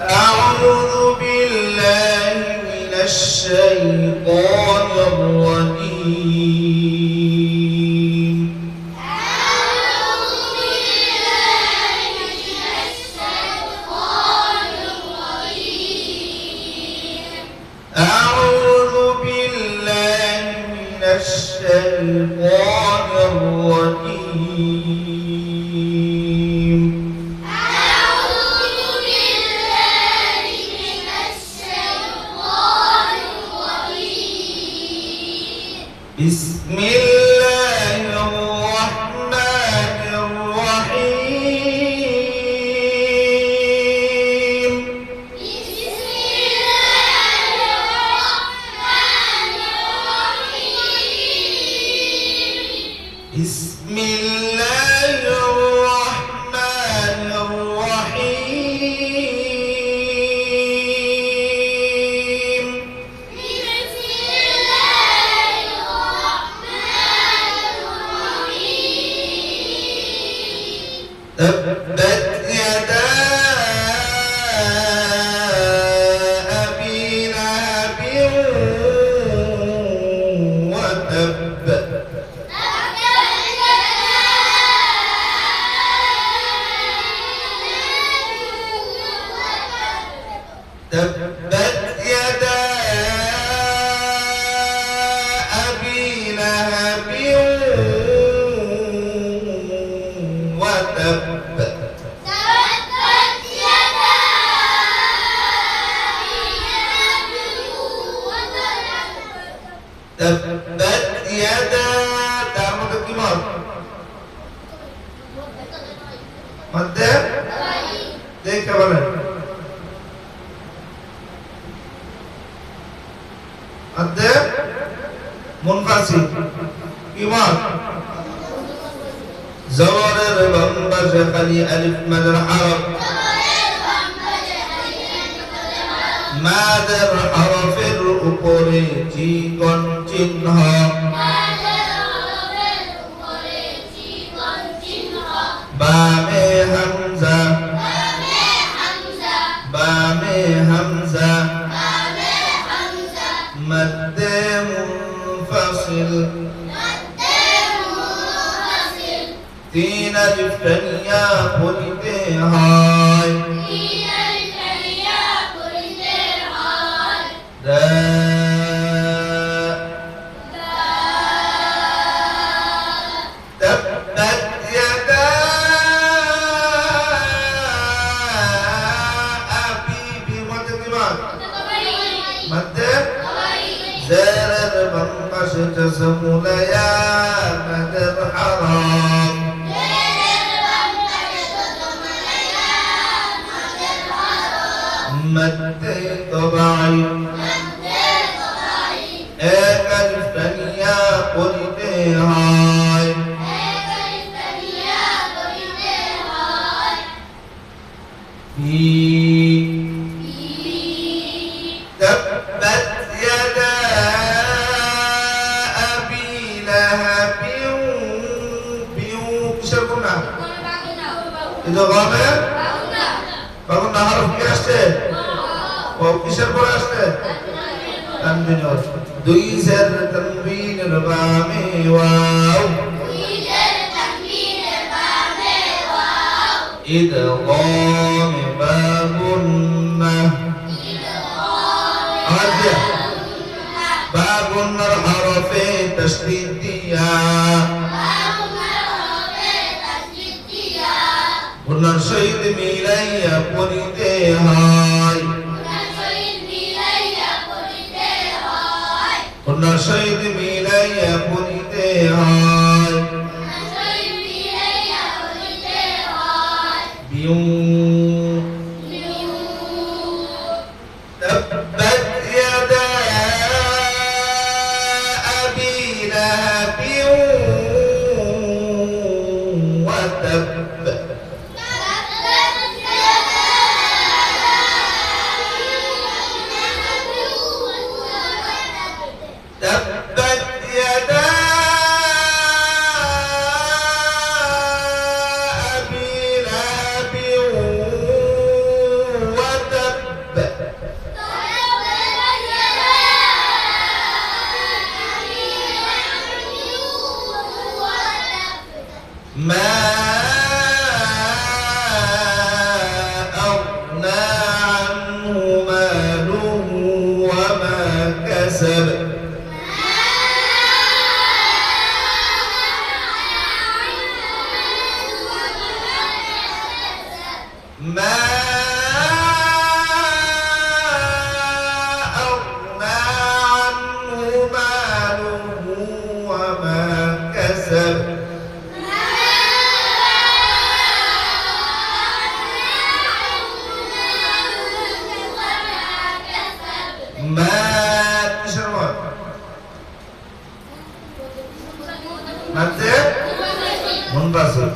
أعوذ بالله من الشيطان الرجيم أعوذ بالله من الشيطان الرجيم أعوذ بالله من الشيطان الرجيم أعوذ بالله من الشيطان الرجيم بسم الله الرحمن الرحيم بسم الله الرحمن الرحيم بسم الله الرحمن الرحيم بسم الله الرحمن الرحيم تبت يدا أبي لهب وتب تبت يدا أبي لهب وتب تبت يدا تبت يدا তার মধ্যে কি মত মধ্যে দেখে বলেন মধ্যে মুনফাসিল কি মত জবরের বামপাশে খালি আলিফ মাদের হরফ মাদের হরফের উপরে চিকন চিহ্ন বামে হামজা বামে হামজা মধ্যে মুনফাসিল তিন আলিফ টানিয়া পড়িতে হয় দা تبت يدا أبي بمدكمان مدة زر بمقش جسم يا مدر حرام مدة طبعي أكل فنيا قلت هاي تبت يدا أبي لهب কিসের গুণা এটা হবে কখন না হরফ কি আসছে ও কিসের পরে আসছে তানবিন দুই জের তানবিনের বামে ওয়াও إدغام بابنا أرجع بابنا الحرف تشديد يا قلنا شهد ميلي قلت هاي قلنا شهد ميلي قلت هاي تبت يدا أبي لهب وتب تبت يدا أبي لهب ما أغنى عنه ماله وما كسب ما تشرب مادة منفصل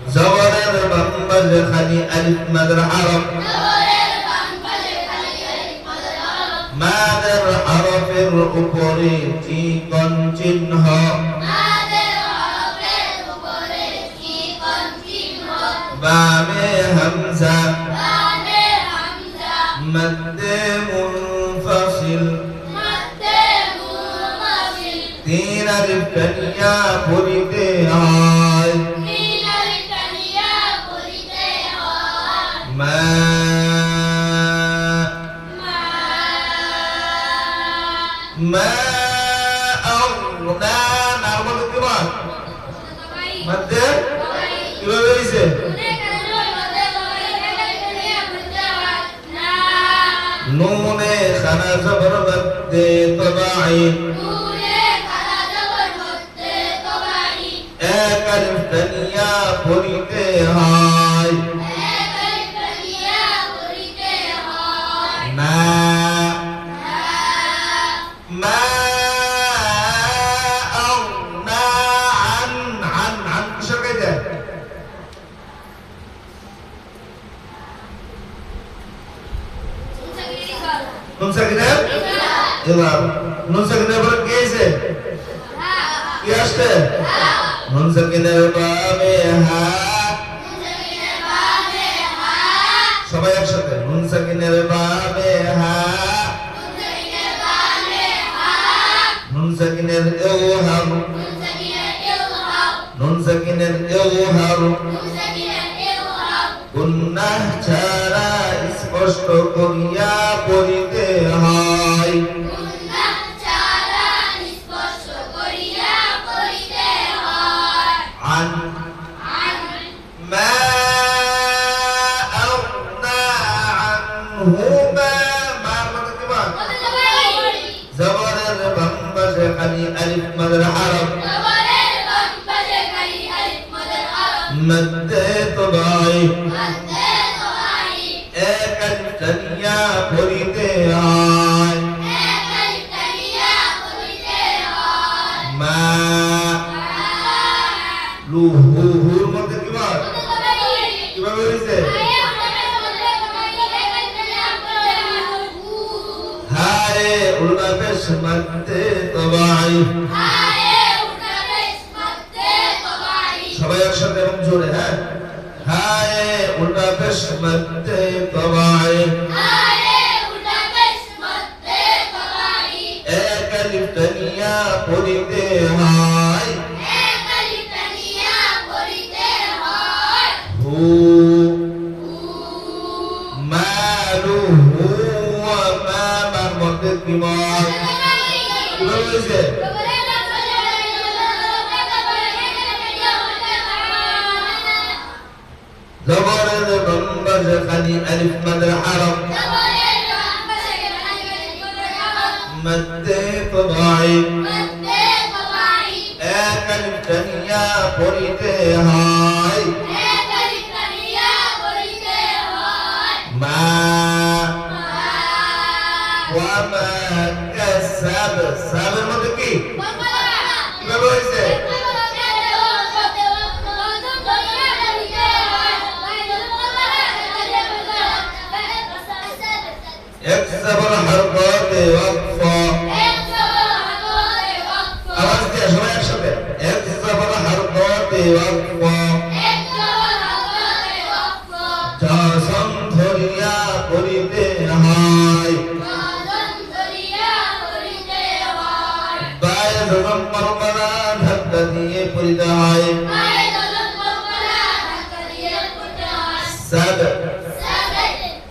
زبر بمبل خلي ألف مد الحرف ماذا الحرف الأخرى تيكون চিহ্ন বামে হামজা মদ্দে মুনফাসিল তিন আলিফ কানিয়া পড়িতে হয় মা মা أغنى نعمل الكبار مادة কিভাবে হইছে নুনে খানা জবর মদ্দে তবাই এক আলিফ তানিয়া পড়িতে হয় মা মা أغنى عن কিসের কায়দা নুন সাকিনা এবার নুন সাকিনা পরে কি আছে কি আসছে নুন সাকিনের বাবে হা সবাই একসাথে নুন সাকিনের বাবে হা নুন সাকিনের ইলহাম নুন সাকিনের ইলহাম গুনাহ ছাড়া স্পষ্ট করিয়া পড়িতে হয় عن ما أغنى عنه ما مكتبان زبر البنبش خلي ألف مد الحرف مد طبعي এক আলিফ তানিয়া পড়িতে হয় মা লুহুর মধ্যে কিভাবে হইছে হায় উল্টা পেশ মধ্যে তবাই সবাই একসাথে এবং জোরে হ্যাঁ হায় উল্টা পেশ মধ্যে তবাই এক আলিফ তানিয়া পড়িতে হয় হু মালুহু ওয়া মা মার মধ্যে কিভাবে হইছে زبر بمبر خلي ألف مد الحرف مد طبعي এক আলিফ তানিয়া পড়িতে হয় মা ওয়া মা কাসাব সাবের মধ্যে কি কিভাবে হইছে اكسب الحركات وقفا আওয়াজ দিয়ে সবাই একসাথে اكسب الحركات وقفا জাসম ধরিয়া পড়িতে হয় বায় জনম পরম্পরা ধাক্কা দিয়ে পড়িতে হয় সাব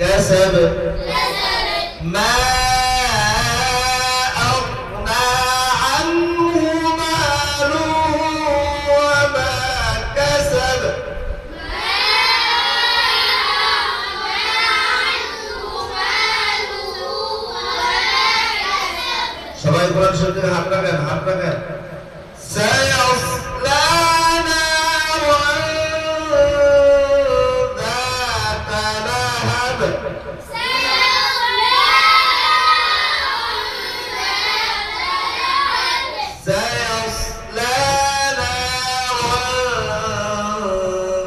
কাসাব ما أغنى عنه ماله وما كسب সবাই কোরআন শরীফ থেকে হাত রাখেন, হাত রাখেন। সায়াসলা নারান যাতা লাহাব। سيصلى نارا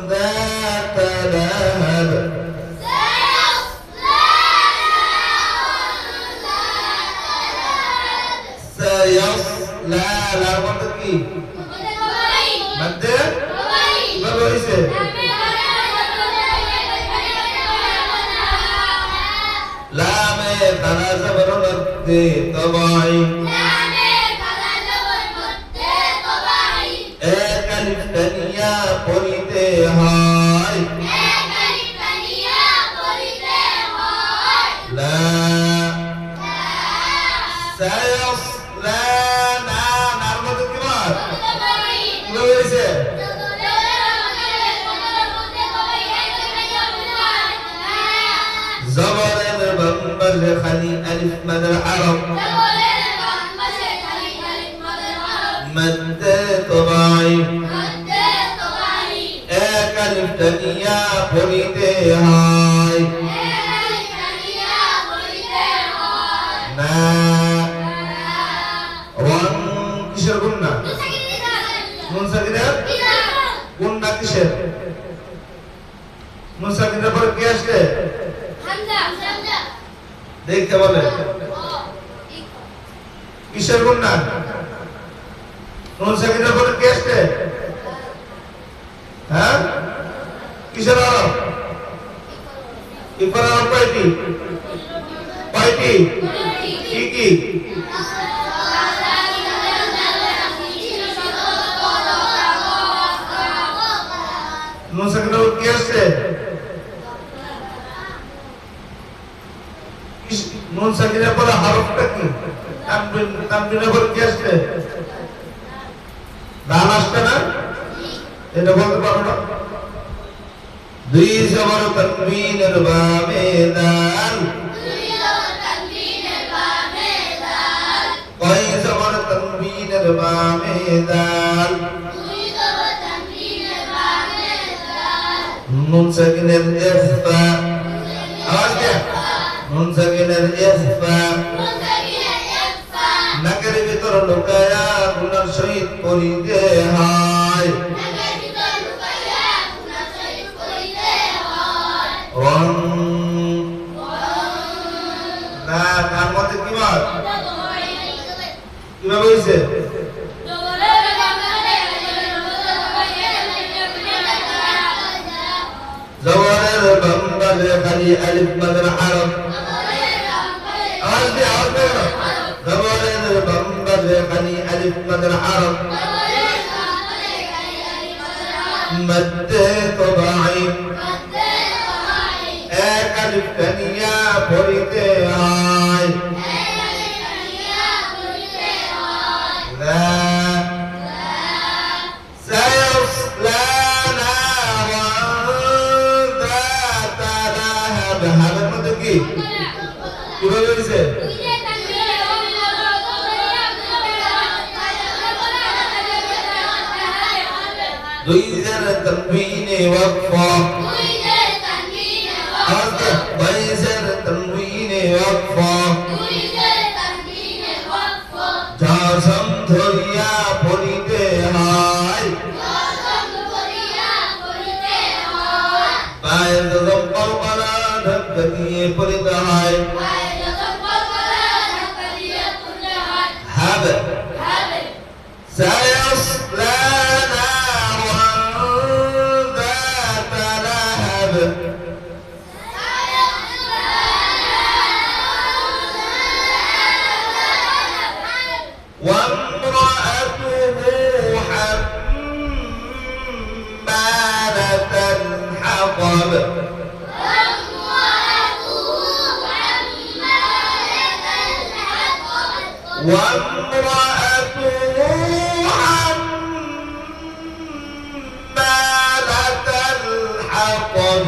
ذات لهب سيصلى লার মধ্যে কি মধ্যে কিভাবে হইছে লামে তারা জবর মধ্যে তবাই এক আলিফ তানিয়া পড়িতে হয় লা সায়াসলা নার মধ্যে কি মার কিভাবে হইছে জবরের বাম্বাল খালি আলিফ মাদার আরব মধ্যে তবাই এক আলিফ তানিয়া পড়িতে হয় না ওয়ান কিসের গুণনা নুন সাকিনের গুণনা কিসের নুন সাকিনের পরে কি আসছে দেখতে বলে কিসের গুণনা নুন সাকিনের পরে কি আসছে হ্যাঁ কিসের আরব ইফার আরব কয়টি কয়টি কি কি নুন সাকিনের পরে কি আসছে নুন সাকিনের পরে হরফটা কি তানবিনের পরে কি আসছে দাল আসছে না এটা বলতে পারো না দুই জবর তানবিনের বামে দাল কয় জবর তানবিনের বামে দাল নুন সাকিনের ইফা আওয়াজ দেন নুন সাকিনের ইফা নাকের ভিতর লুকায়া গুনার সহিত পড়িতে হয় না তার মধ্যে কি মার কিভাবে হইছে জবরের বাম্বালে খালি আলিফ মাদার আরব আওয়াজ দে জবরের বাম্বালে খালি আলিফ মাদার আরব মধ্যে তবাই এক আলিফ তানিয়া পড়িতে হয় লা সায়াসলা নারান যাতা লাহাব হাবের মধ্যে কি কিভাবে হইছে দুই জের তানবিনে ওয়াকফা বাইজের তানবিনে ওয়াকফা জাসম ধরিয়া পড়িতে হয় পায়ের জম কলকলা ঢাকা দিয়ে পড়িতে হয় হবে সায়াসলা নারান যাতা লাহাব وامرأته حمالة الحطب وامرأته حمالة الحطب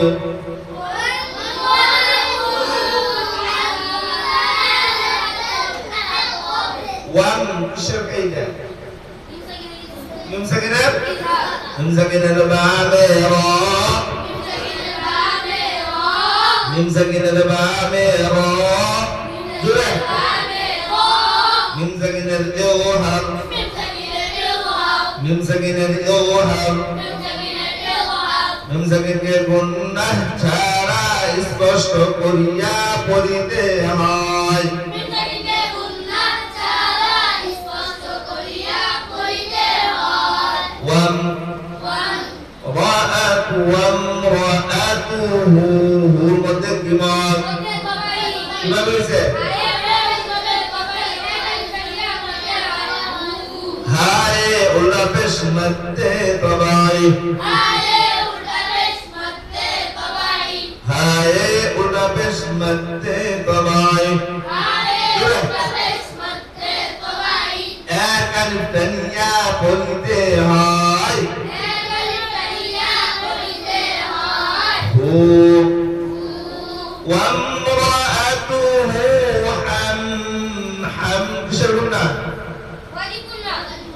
ওয়াম কিসের কাইদা মিম সাকিনের বামে র মিম সাকিনের বামে র জুড়ে মিম সাকিনের ইওহার মিম সাকিনের ইওহার মিম সাকিনকে গুনাহ ছাড়া স্পষ্ট করিয়া পড়িতে হয় ওয়াম রাআত ওয়াম রাআতুহু হুর মধ্যে কি মত কিভাবে হইছে হায় উল্টা পেশ মধ্যে তবাই হায় উল্টা পেশ মধ্যে তবাই এক আলিফ তানিয়া পড়িতে হয় হু ওয়ামরাআতুহু হাম হাম কিসের গুণা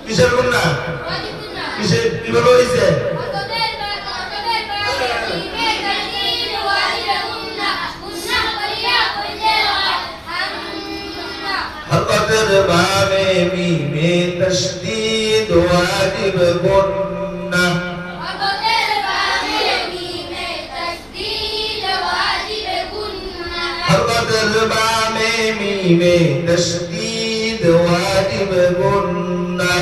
কিসের গুণা কিসের কিভাবে হইছে হরকতের বামে মিমে তাশদীদ ওয়াজিব গুন্না হরকতের বামে মিমে তাশদীদ ওয়াজিব গুন্না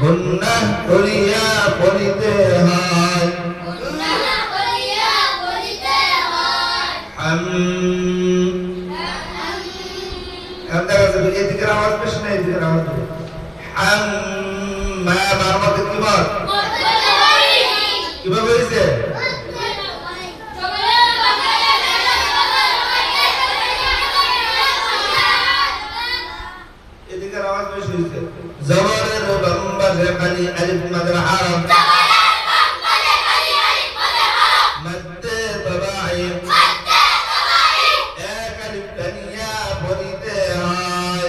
গুন্না করিয়া পড়িতে হয় এদিকের আওয়াজ বেশ না এদিকের আওয়াজ মা মারমত কিভাবে হয়েছে এদিকের আওয়াজ বেশ হয়েছে জবরের বাম্বা খালি আলিফ মাদের হারাম মদ্দে তবাই এক আলিফ তানিয়া পড়িতে হয়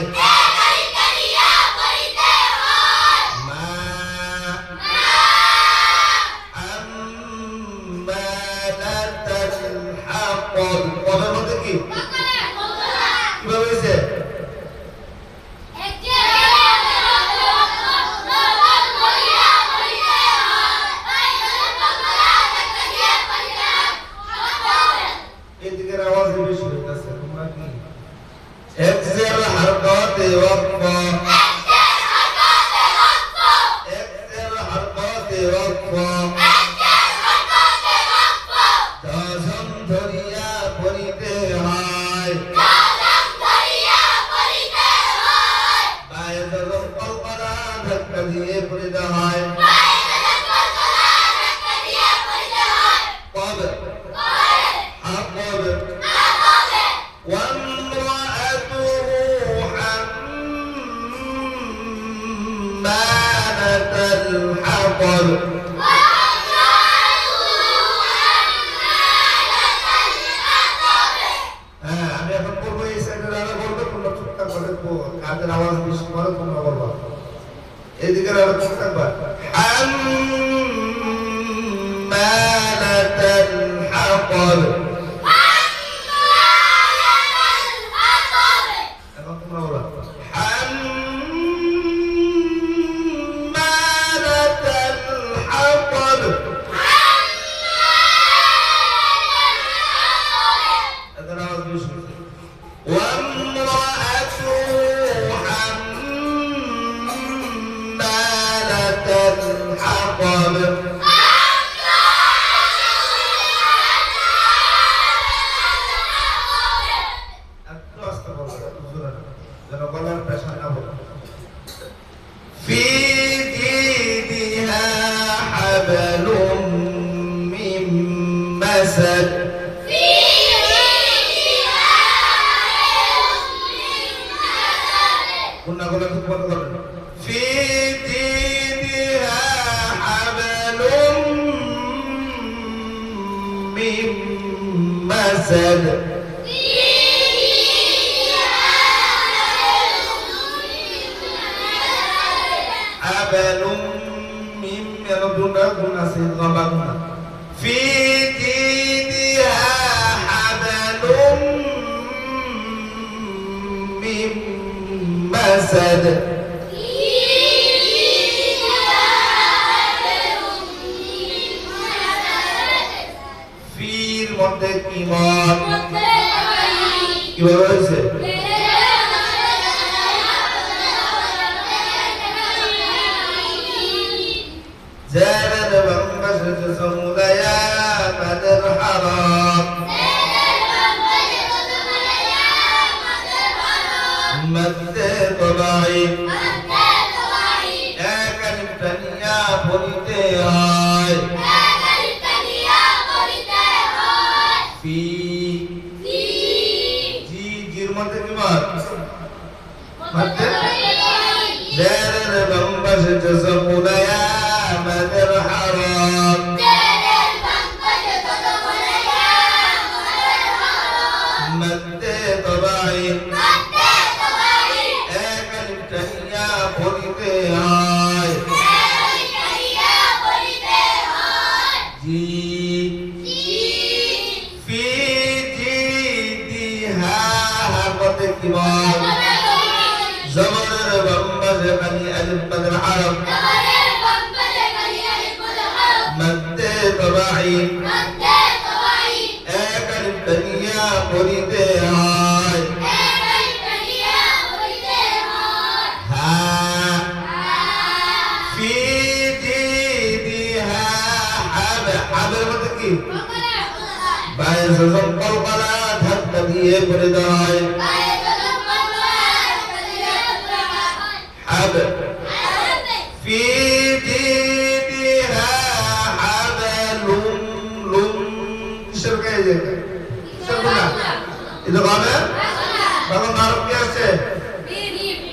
মা আম্মালাতাল হাক্কল কবের মধ্যে কি কিভাবে হয়েছে এদিকের আওয়াজ বেশি হইতাছে তোমরা কি একজের হরকতে ওয়াক্ফ একজের হরকতে ওয়াক্ফ দাজম ধরিয়া পড়িতে হয় বায়ে দলম কলকলা ধাক্কা দিয়ে পড়িতে হয় কবে حقب وامرأته حمالة الحطب আমি এখন বলবো এই সাইডে যারা বলবে তোমরা চুপচাপ বলে কাদের আওয়াজ বেশি করে তোমরা বলবা এদিকে আর চুপ থাকবা حمالة الحطب في جيدها حبل من مسد كنا في جيدها حبل من مسد مسد حبل من في جيدها حبل من مسد ফির মধ্যে ইমান কিভাবে হয়েছে زاد بنبشت سموديا بدر حرام مد طبعي একাল তনিয়া বলিতে হয় ফি জি জির মধ্যে কি মাত মধ্যে زاد بنبشت سموديا بدر حرام مد طبعي একাল তনিয়া বলিতে হয় জি ফি জিদিহা হামতে কিমান জবরের বম্বাজ কালি আলিফ বদর হারম মদ্দে তবাই এক আলিফ তনিয়া বলিতে হয় হা ফি জিদিহা হাবের মধ্যে কি বায়ের জজম কলকলা ধাক্কা দিয়ে পড়ে যায় হাব ফি জিদিহা হাবলুম লুম কিসের কাজে কিসের গুণা এটা ভাবে বাবা মারব কি আছে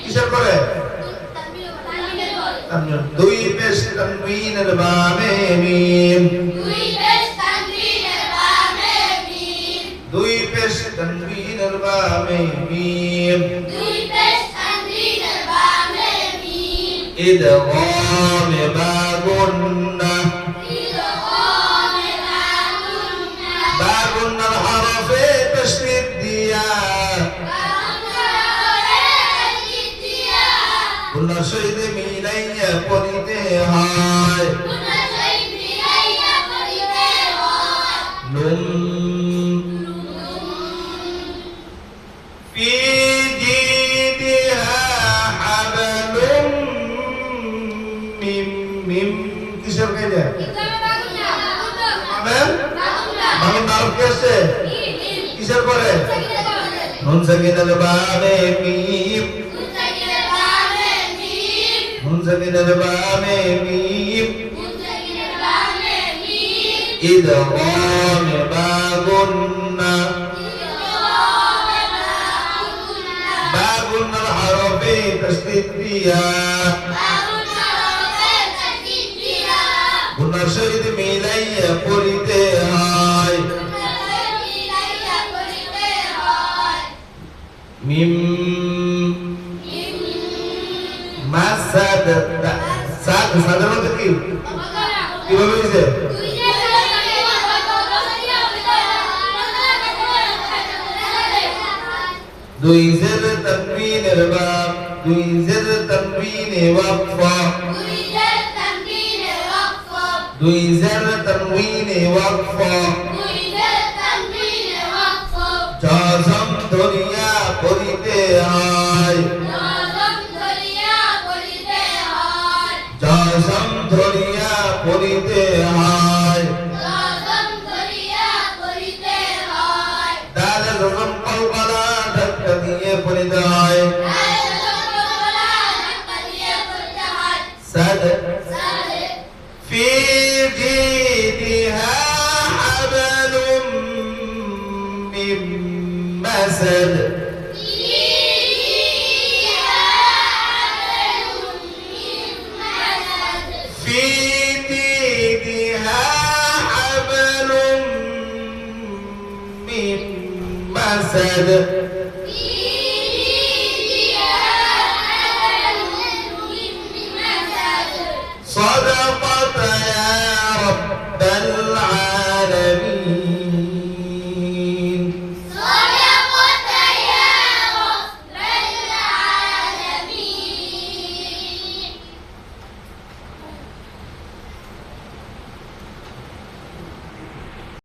কিসের করে দুই পেশ তানবিনের বামে মিম দুই পেশ তানবিনের বামে মিম ইদগাম বা গুন্না বা গুন্নার হরফে তাশদীদ দিয়া গুন্নার সহিত মিলাইয়া পড়িতে হয় নুন في جيدها حبل من কিসের কাজে আমেন বাংলা নারব কি আছে কিসের করে নুন সাকিনাল বামে মিম নুন সাকিনাল বামে মিম ইদগাম বা গুন্না বা গুন্নার হরফে তাশদীদ দিয়া গুনার সহিত মিলাইয়া পড়িতে হয় মিম মাসাদ সাদ সাধারণত কি কিভাবে হয়েছে দুই জের তানবিনের বাম দুই জের তানবিনে ওয়াকফা দুই জের তানবিনে ওয়াকফা জজম ধরিয়া পড়িতে হয় জজম ধরিয়া পড়িতে হয় দাল জজম কলকলা ধাক্কা দিয়ে পড়িতে হয় সাদ في جيدها حبل من مسد في جيدها حبل من أسد